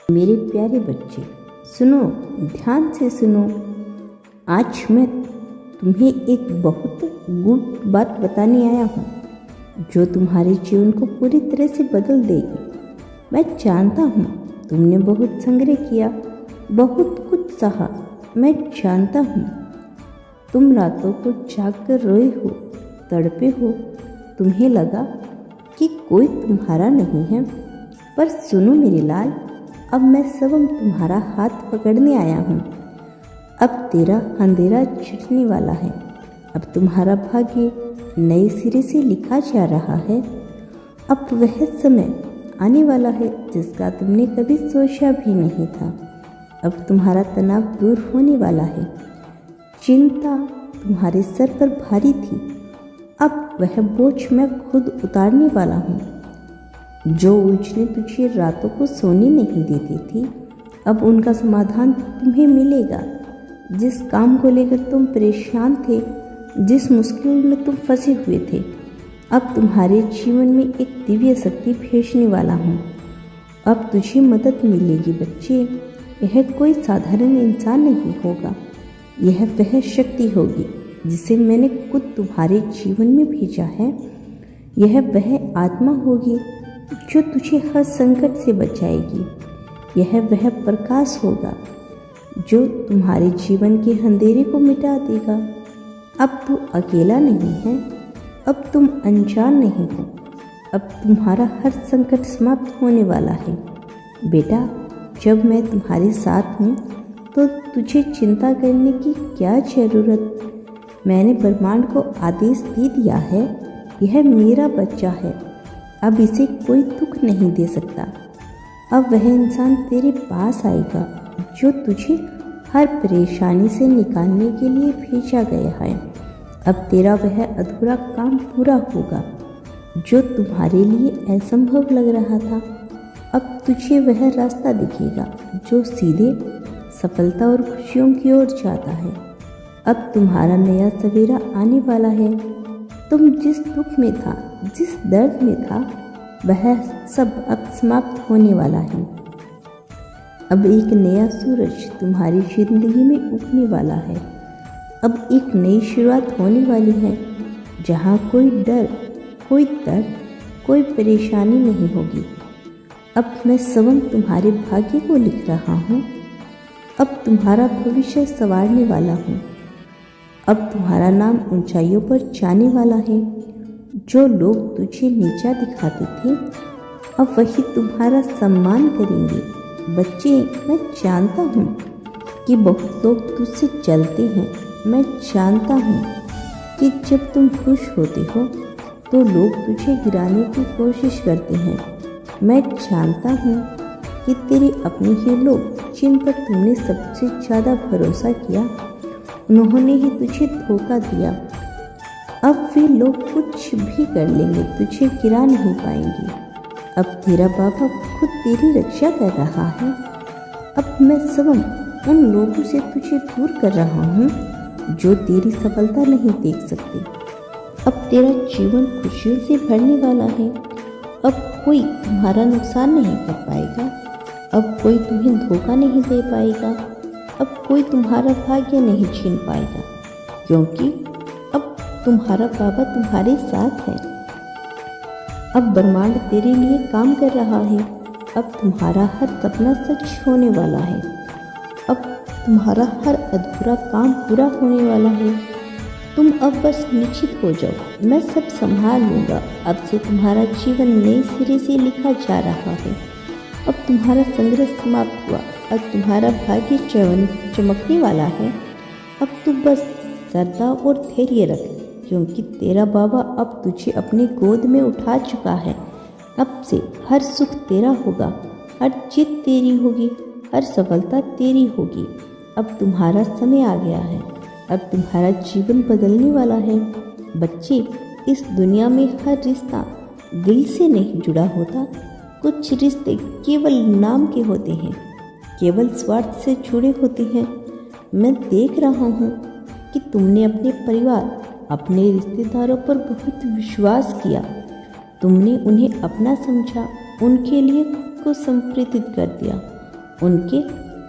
मेरे प्यारे बच्चे, सुनो, ध्यान से सुनो। आज मैं तुम्हें एक बहुत गुड बात बताने आया हूँ जो तुम्हारे जीवन को पूरी तरह से बदल देगी। मैं जानता हूँ तुमने बहुत संग्रह किया, बहुत कुछ सहा। मैं जानता हूँ तुम रातों को जागकर रोए हो, तड़पे हो। तुम्हें लगा कि कोई तुम्हारा नहीं है, पर सुनो मेरे लाल, अब मैं स्वयं तुम्हारा हाथ पकड़ने आया हूँ। अब तेरा अंधेरा छूटने वाला है। अब तुम्हारा भाग्य नए सिरे से लिखा जा रहा है। अब वह समय आने वाला है जिसका तुमने कभी सोचा भी नहीं था। अब तुम्हारा तनाव दूर होने वाला है। चिंता तुम्हारे सर पर भारी थी, अब वह बोझ मैं खुद उतारने वाला हूँ। जो उलझने तुझे रातों को सोने नहीं देती थी, अब उनका समाधान तुम्हें मिलेगा। जिस काम को लेकर तुम परेशान थे, जिस मुश्किल में तुम फंसे हुए थे, अब तुम्हारे जीवन में एक दिव्य शक्ति भेजने वाला हूँ। अब तुझे मदद मिलेगी बच्चे। यह कोई साधारण इंसान नहीं होगा, यह वह शक्ति होगी जिसे मैंने खुद तुम्हारे जीवन में भेजा है। यह वह आत्मा होगी जो तुझे हर संकट से बचाएगी। यह वह प्रकाश होगा जो तुम्हारे जीवन के अंधेरे को मिटा देगा। अब तू अकेला नहीं है, अब तुम अनजान नहीं हो। अब तुम्हारा हर संकट समाप्त होने वाला है। बेटा, जब मैं तुम्हारे साथ हूँ तो तुझे चिंता करने की क्या ज़रूरत। मैंने ब्रह्मांड को आदेश दे दिया है, यह मेरा बच्चा है, अब इसे कोई दुख नहीं दे सकता। अब वह इंसान तेरे पास आएगा जो तुझे हर परेशानी से निकालने के लिए भेजा गया है। अब तेरा वह अधूरा काम पूरा होगा जो तुम्हारे लिए असंभव लग रहा था। अब तुझे वह रास्ता दिखेगा जो सीधे सफलता और खुशियों की ओर जाता है। अब तुम्हारा नया सवेरा आने वाला है। तुम जिस दुख में था, जिस दर्द में था, वह सब अब समाप्त होने वाला है। अब एक नया सूरज तुम्हारी जिंदगी में उगने वाला है। अब एक नई शुरुआत होने वाली है जहाँ कोई डर, कोई दर्द, कोई परेशानी नहीं होगी। अब मैं स्वयं तुम्हारे भाग्य को लिख रहा हूँ। अब तुम्हारा भविष्य संवारने वाला हूँ। अब तुम्हारा नाम ऊंचाइयों पर जाने वाला है। जो लोग तुझे नीचा दिखाते थे, अब वही तुम्हारा सम्मान करेंगे। बच्चे, मैं जानता हूँ कि बहुत लोग तुझसे जलते हैं। मैं जानता हूँ कि जब तुम खुश होते हो तो लोग तुझे गिराने की कोशिश करते हैं। मैं जानता हूँ कि तेरे अपने ही लोग जिन पर तुमने सबसे ज़्यादा भरोसा किया, उन्होंने ही तुझे धोखा दिया। अब वे लोग कुछ भी कर लेंगे, तुझे गिरा नहीं पाएंगे। अब तेरा बाबा खुद तेरी रक्षा कर रहा है। अब मैं स्वयं उन लोगों से तुझे दूर कर रहा हूँ जो तेरी सफलता नहीं देख सकते। अब तेरा जीवन खुशियों से भरने वाला है। अब कोई तुम्हारा नुकसान नहीं कर पाएगा। अब कोई तुम्हें धोखा नहीं दे पाएगा। अब कोई तुम्हारा भाग्य नहीं छीन पाएगा, क्योंकि अब तुम्हारा बाबा तुम्हारे साथ है। अब ब्रह्मांड तेरे लिए काम कर रहा है। अब तुम्हारा हर सपना सच होने वाला है। अब तुम्हारा हर अधूरा काम पूरा होने वाला है। तुम अब बस निश्चित हो जाओ, मैं सब संभाल लूँगा। अब से तुम्हारा जीवन नए सिरे से लिखा जा रहा है। अब तुम्हारा संग्रह समाप्त हुआ। अब तुम्हारा भाग्य चमकने वाला है। अब तू बस श्रद्धा और धैर्य रख, क्योंकि तेरा बाबा अब तुझे अपनी गोद में उठा चुका है। अब से हर सुख तेरा होगा, हर जीत तेरी होगी, हर सफलता तेरी होगी। अब तुम्हारा समय आ गया है। अब तुम्हारा जीवन बदलने वाला है। बच्चे, इस दुनिया में हर रिश्ता दिल से नहीं जुड़ा होता। कुछ रिश्ते केवल नाम के होते हैं, केवल स्वार्थ से जुड़े होते हैं। मैं देख रहा हूँ कि तुमने अपने परिवार, अपने रिश्तेदारों पर बहुत विश्वास किया। तुमने उन्हें अपना समझा, उनके लिए खुद को समर्पित कर दिया। उनके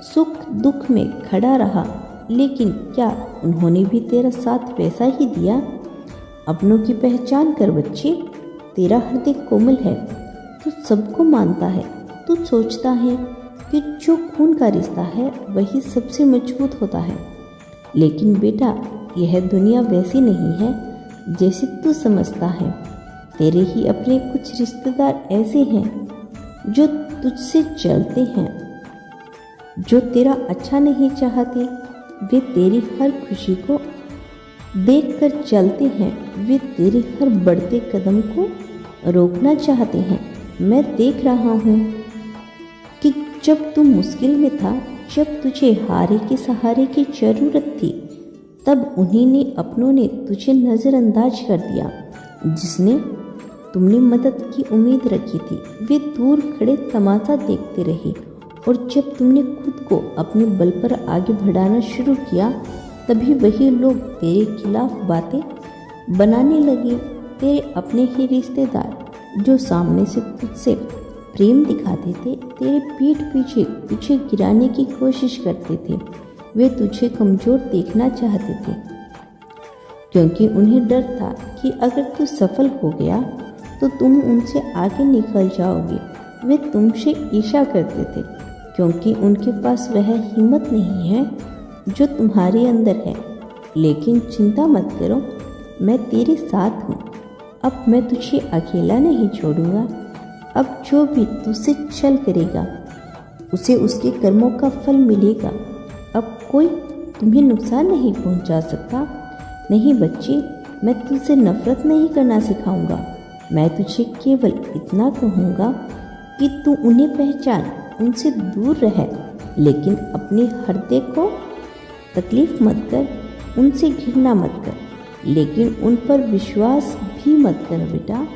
सुख दुख में खड़ा रहा, लेकिन क्या उन्होंने भी तेरा साथ वैसा ही दिया? अपनों की पहचान कर बच्चे, तेरा हृदय कोमल है, तू सबको मानता है, तू सोचता है कि जो खून का रिश्ता है वही सबसे मजबूत होता है। लेकिन बेटा, यह दुनिया वैसी नहीं है जैसे तू समझता है। तेरे ही अपने कुछ रिश्तेदार ऐसे हैं जो तुझसे जलते हैं, जो तेरा अच्छा नहीं चाहते। वे तेरी हर खुशी को देखकर चलते हैं, वे तेरे हर बढ़ते कदम को रोकना चाहते हैं। मैं देख रहा हूँ कि जब तू मुश्किल में था, जब तुझे हारे के सहारे की जरूरत थी, तब उन्हीं ने अपनों ने तुझे नज़रअंदाज कर दिया। जिसने तुमने मदद की उम्मीद रखी थी, वे दूर खड़े तमाशा देखते रहे। और जब तुमने खुद को अपने बल पर आगे बढ़ाना शुरू किया, तभी वही लोग तेरे खिलाफ बातें बनाने लगे। तेरे अपने ही रिश्तेदार जो सामने से तुझसे प्रेम दिखाते थे, तेरे पीठ पीछे तुझे गिराने की कोशिश करते थे। वे तुझे कमज़ोर देखना चाहते थे, क्योंकि उन्हें डर था कि अगर तू सफल हो गया तो तुम उनसे आगे निकल जाओगे। वे तुमसे ईर्ष्या करते थे, क्योंकि उनके पास वह हिम्मत नहीं है जो तुम्हारे अंदर है। लेकिन चिंता मत करो, मैं तेरे साथ हूँ। अब मैं तुझे अकेला नहीं छोड़ूंगा। अब जो भी तुझसे छल करेगा, उसे उसके कर्मों का फल मिलेगा। अब कोई तुम्हें नुकसान नहीं पहुंचा सकता। नहीं बच्चे, मैं तुझसे नफरत नहीं करना सिखाऊंगा। मैं तुझे केवल इतना कहूँगा कि तू उन्हें पहचान, उनसे दूर रह, लेकिन अपने हृदय को तकलीफ मत कर, उनसे घृणा मत कर, लेकिन उन पर विश्वास भी मत कर बेटा।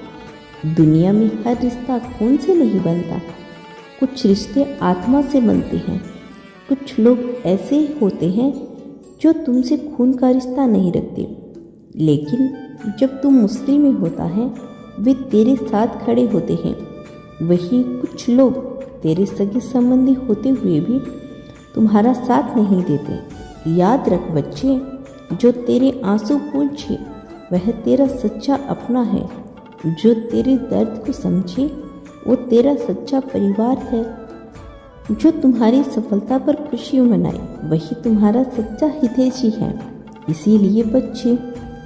दुनिया में हर रिश्ता खून से नहीं बनता। कुछ रिश्ते आत्मा से बनते हैं। कुछ लोग ऐसे होते हैं जो तुमसे खून का रिश्ता नहीं रखते, लेकिन जब तुम मुश्किल में होता है वे तेरे साथ खड़े होते हैं। वही कुछ लोग तेरे सगे संबंधी होते हुए भी तुम्हारा साथ नहीं देते। याद रख बच्चे, जो तेरे आंसू पूछे वह तेरा सच्चा अपना है। जो तेरे दर्द को समझे वो तेरा सच्चा परिवार है। जो तुम्हारी सफलता पर खुशी मनाए वही तुम्हारा सच्चा हितैषी है। इसीलिए बच्चे,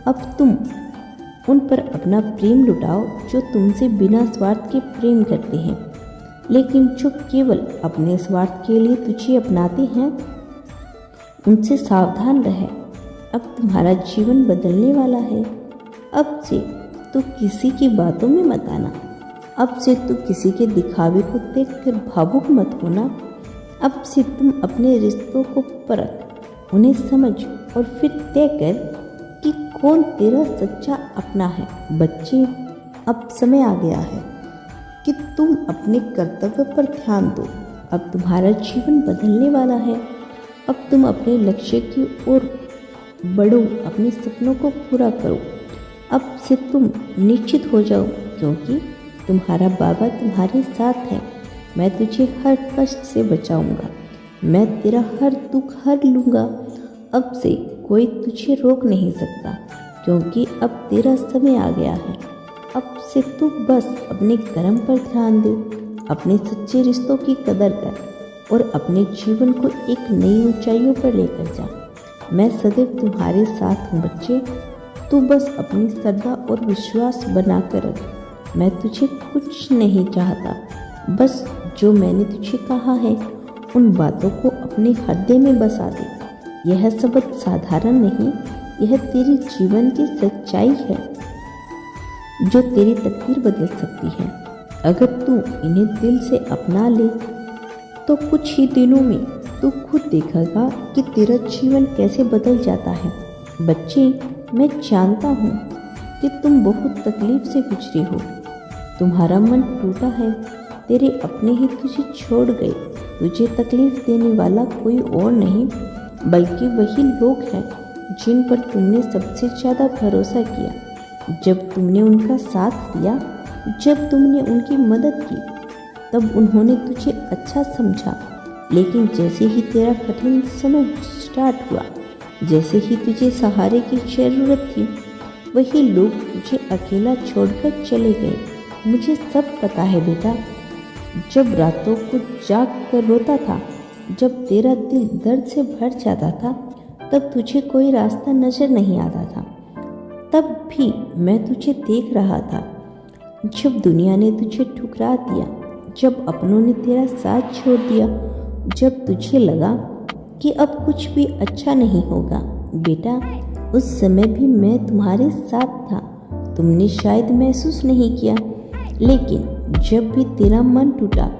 अब तुम उन पर अपना प्रेम लुटाओ जो तुमसे बिना स्वार्थ के प्रेम करते हैं, लेकिन जो केवल अपने स्वार्थ के लिए तुझे अपनाते हैं, उनसे सावधान रहे। अब तुम्हारा जीवन बदलने वाला है। अब से तू किसी की बातों में मत आना। अब से तू किसी के दिखावे को देखकर भावुक मत होना। अब से तुम अपने रिश्तों को परख, उन्हें समझ और फिर तय कर कि कौन तेरा सच्चा अपना है। बच्चे, अब समय आ गया है कि तुम अपने कर्तव्य पर ध्यान दो। अब तुम्हारा जीवन बदलने वाला है। अब तुम अपने लक्ष्य की ओर बढ़ो, अपने सपनों को पूरा करो। अब से तुम निश्चित हो जाओ, क्योंकि तुम्हारा बाबा तुम्हारे साथ है। मैं तुझे हर कष्ट से बचाऊंगा। मैं तेरा हर दुख हर लूँगा। अब से कोई तुझे रोक नहीं सकता, क्योंकि अब तेरा समय आ गया है। अब से तू बस अपने कर्म पर ध्यान दे, अपने सच्चे रिश्तों की कदर कर और अपने जीवन को एक नई ऊंचाइयों पर लेकर जा। मैं सदैव तुम्हारे साथ हूँ बच्चे। तू बस अपनी श्रद्धा और विश्वास बनाकर रख। मैं तुझे कुछ नहीं चाहता, बस जो मैंने तुझे कहा है उन बातों को अपने हृदय में बसा दे। यह शब्द साधारण नहीं, यह तेरे जीवन की सच्चाई है जो तेरी तकदीर बदल सकती है। अगर तू इन्हें दिल से अपना ले तो कुछ ही दिनों में तू खुद देखेगा कि तेरा जीवन कैसे बदल जाता है। बच्चे, मैं जानता हूँ कि तुम बहुत तकलीफ से गुजरे हो। तुम्हारा मन टूटा है। तेरे अपने ही तुझे छोड़ गए। तुझे तकलीफ देने वाला कोई और नहीं, बल्कि वही लोग हैं जिन पर तुमने सबसे ज़्यादा भरोसा किया। जब तुमने उनका साथ दिया, जब तुमने उनकी मदद की, तब उन्होंने तुझे अच्छा समझा, लेकिन जैसे ही तेरा कठिन समय स्टार्ट हुआ, जैसे ही तुझे सहारे की जरूरत थी, वही लोग तुझे अकेला छोड़कर चले गए। मुझे सब पता है बेटा। जब रातों को जाग कर रोता था, जब तेरा दिल दर्द से भर जाता था, तब तुझे कोई रास्ता नजर नहीं आता था। तब भी मैं तुझे देख रहा था। जब दुनिया ने तुझे ठुकरा दिया, जब अपनों ने तेरा साथ छोड़ दिया, जब तुझे लगा कि अब कुछ भी अच्छा नहीं होगा, बेटा, उस समय भी मैं तुम्हारे साथ था। तुमने शायद महसूस नहीं किया, लेकिन जब भी तेरा मन टूटा,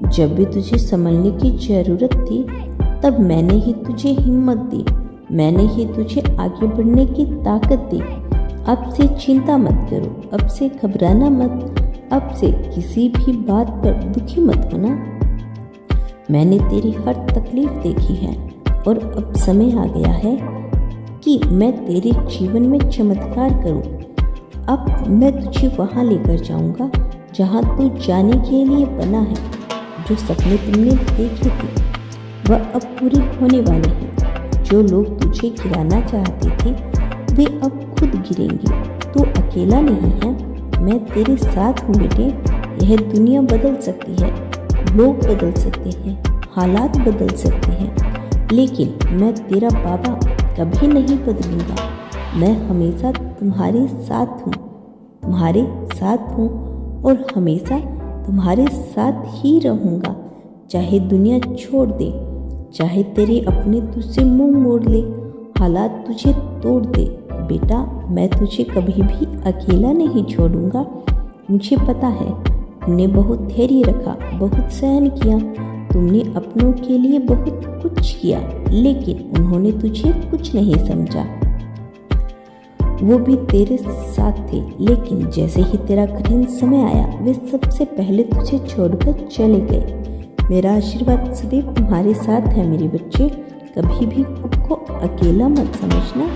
जब भी तुझे संभलने की जरूरत थी, तब मैंने ही तुझे हिम्मत दी, मैंने ही तुझे आगे बढ़ने की ताकत दी। अब से चिंता मत करो, अब से घबराना मत, अब से किसी भी बात पर दुखी मत होना। मैंने तेरी हर तकलीफ देखी है और अब समय आ गया है कि मैं तेरे जीवन में चमत्कार करूं। अब मैं तुझे वहां लेकर जाऊंगा जहां तू जाने के लिए बना है। जो सपने तुमने देखे थे वह अब पूरे होने वाले हैं। जो लोग तुझे गिराना चाहते थे वे अब खुद गिरेंगे। तू अकेला नहीं है, मैं तेरे साथ हूँ बेटे। यह दुनिया बदल सकती है, लोग बदल सकते हैं, हालात बदल सकते हैं, लेकिन मैं तेरा बाबा कभी नहीं बदलूंगा। मैं हमेशा तुम्हारे साथ हूँ, तुम्हारे साथ हूँ और हमेशा तुम्हारे साथ ही रहूँगा। चाहे दुनिया छोड़ दे, चाहे तेरे अपने तुझसे मुंह मोड़ ले, हालात तुझे तोड़ दे, बेटा, मैं तुझे कभी भी अकेला नहीं छोड़ूंगा। मुझे पता है तुमने बहुत धैर्य रखा, बहुत सहन किया, तुमने अपनों के लिए बहुत कुछ किया, लेकिन उन्होंने तुझे कुछ नहीं समझा। वो भी तेरे साथ थे, लेकिन जैसे ही तेरा कठिन समय आया, वे सबसे पहले तुझे छोड़कर चले गए। मेरा आशीर्वाद सदैव तुम्हारे साथ है मेरे बच्चे। कभी भी खुद को अकेला मत समझना।